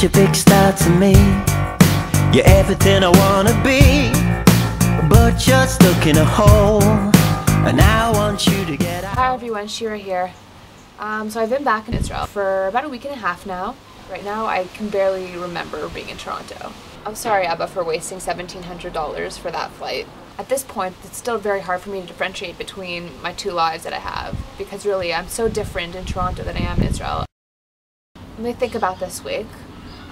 such a big star to me. You're everything I wanna be, but you're stuck in a hole, and I want you to get out. Hi everyone, Shira here. So I've been back in Israel for about a week and a half now. Right now I can barely remember being in Toronto. I'm sorry, Abba, for wasting $1,700 for that flight. At this point, it's still very hard for me to differentiate between my two lives that I have, because really I'm so different in Toronto than I am in Israel. When I think about this week,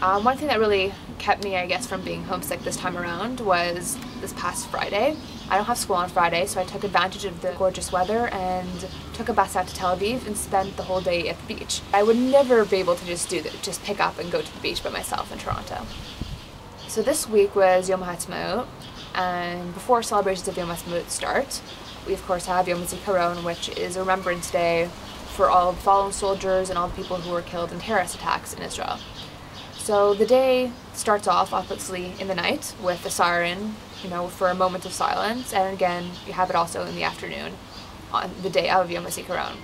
one thing that really kept me, I guess, from being homesick this time around was this past Friday. I don't have school on Friday, so I took advantage of the gorgeous weather and took a bus out to Tel Aviv and spent the whole day at the beach. I would never be able to just pick up and go to the beach by myself in Toronto. So this week was Yom HaAtzmaut, and before celebrations of Yom HaAtzmaut start, we of course have Yom HaZikaron, which is a remembrance day for all fallen soldiers and all the people who were killed in terrorist attacks in Israel. So the day starts off obviously in the night with a siren, for a moment of silence, and again you have it also in the afternoon on the day of Yom HaZikaron.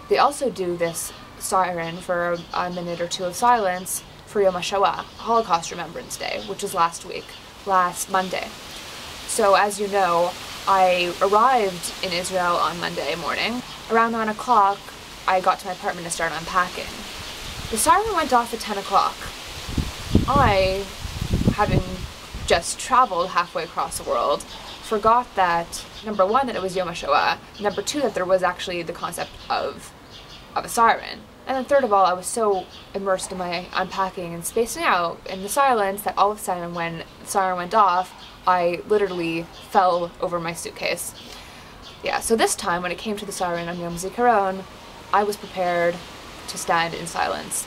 They also do this siren for a minute or two of silence for Yom HaShoah, Holocaust Remembrance Day, which was last Monday. So as you know, I arrived in Israel on Monday morning. Around 9 o'clock, I got to my apartment to start unpacking. The siren went off at 10 o'clock. I, having just traveled halfway across the world, forgot that, number one, that it was Yom HaShoah, number two, that there was actually the concept of a siren. And then third of all, I was so immersed in my unpacking and spacing out in the silence that all of a sudden when the siren went off, I literally fell over my suitcase. Yeah, so this time when it came to the siren on Yom HaZikaron, I was prepared to stand in silence.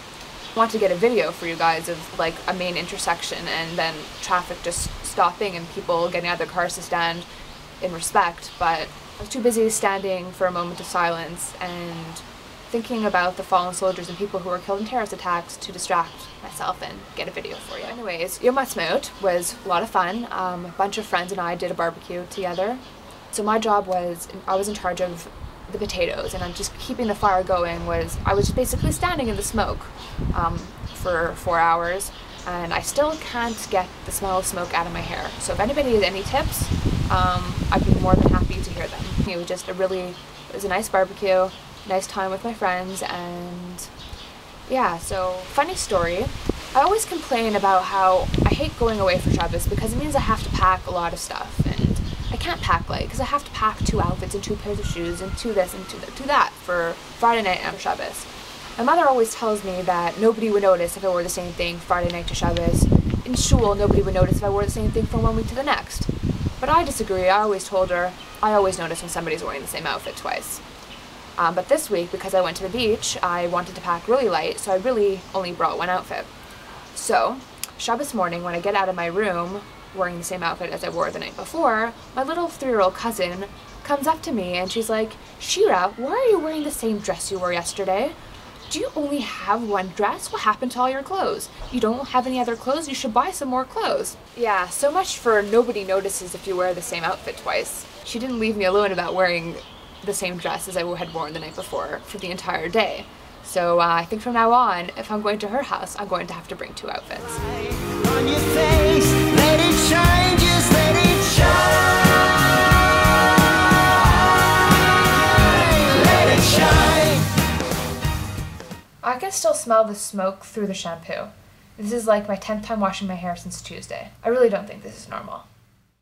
I want to get a video for you guys of like a main intersection and then traffic just stopping and people getting out of their cars to stand in respect, but I was too busy standing for a moment of silence and thinking about the fallen soldiers and people who were killed in terrorist attacks to distract myself and get a video for you. Anyways, Yom HaAtzmaut was a lot of fun. A bunch of friends and I did a barbecue together. So my job was, I was in charge of the potatoes, and I'm just keeping the fire going. I was just basically standing in the smoke for 4 hours, and I still can't get the smell of smoke out of my hair. So if anybody has any tips, I'd be more than happy to hear them. It was a nice barbecue, nice time with my friends, and yeah, so funny story. I always complain about how I hate going away for Shabbos because it means I have to pack a lot of stuff, and I can't pack light because I have to pack 2 outfits and 2 pairs of shoes and 2 this and 2 that for Friday night and Shabbos. My mother always tells me that nobody would notice if I wore the same thing Friday night to Shabbos. In shul, nobody would notice if I wore the same thing from one week to the next. But I disagree. I always told her I always notice when somebody's wearing the same outfit twice. But this week, because I went to the beach, I wanted to pack really light, so I really only brought 1 outfit. So, Shabbos morning, when I get out of my room, wearing the same outfit as I wore the night before, my little 3-year-old cousin comes up to me and she's like, "Shira, why are you wearing the same dress you wore yesterday? Do you only have 1 dress? What happened to all your clothes? You don't have any other clothes? You should buy some more clothes." Yeah, so much for nobody notices if you wear the same outfit twice. She didn't leave me alone about wearing the same dress as I had worn the night before for the entire day. So I think from now on, if I'm going to her house, I'm going to have to bring 2 outfits. On your face, let it shine, just let it shine. Let it shine. I can still smell the smoke through the shampoo. This is like my 10th time washing my hair since Tuesday. I really don't think this is normal.